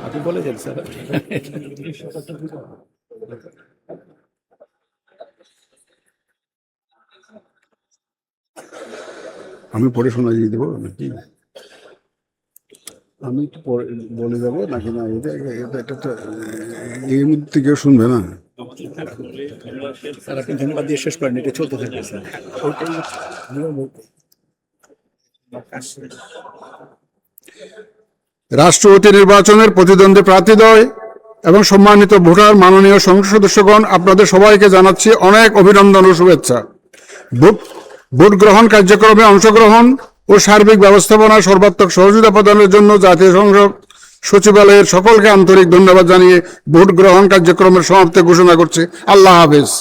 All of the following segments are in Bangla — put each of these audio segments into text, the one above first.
আপনি বলেছেন স্যার। আমি পড়ে শোনাই দেবো নাকি? আমি একটু পরে বলে যাবো নাকি? না, এটা তো এই মুহূর্তে কেউ শুনবে না। স্যার আপনি ধন্যবাদ দিয়ে শেষ করেন, এটা চলতে থাকবে স্যার। রাষ্ট্রপতি নির্বাচনের প্রতিদ্বন্দ্বী প্রার্থীদ্বয় এবং সম্মানিত ভোটার, মাননীয় সংসদ সদস্যগণ, আপনাদের সবাইকে জানাচ্ছি অনেক অভিনন্দন ও শুভেচ্ছা। ভোট গ্রহণ কার্যক্রমে অংশগ্রহণ ও সার্বিক ব্যবস্থাপনায় সর্বাত্মক সহযোগিতা প্রদানের জন্য জাতীয় সংসদ সচিবালয়ের সকলকে আন্তরিক ধন্যবাদ জানিয়ে ভোট গ্রহণ কার্যক্রমের সমাপ্তি ঘোষণা করছি। আল্লাহ হাফেজ।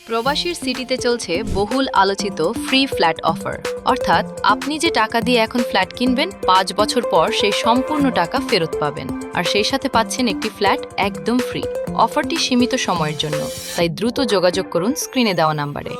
প্রবাসীর সিটিতে চলছে বহুল আলোচিত ফ্রি ফ্ল্যাট অফার, অর্থাৎ আপনি যে টাকা দিয়ে এখন ফ্ল্যাট কিনবেন 5 বছর পর সেই সম্পূর্ণ টাকা ফেরত পাবেন, আর সেই সাথে পাচ্ছেন একটি ফ্ল্যাট একদম ফ্রি। অফারটি সীমিত সময়ের জন্য, তাই দ্রুত যোগাযোগ করুন স্ক্রিনে দেওয়া নাম্বারে।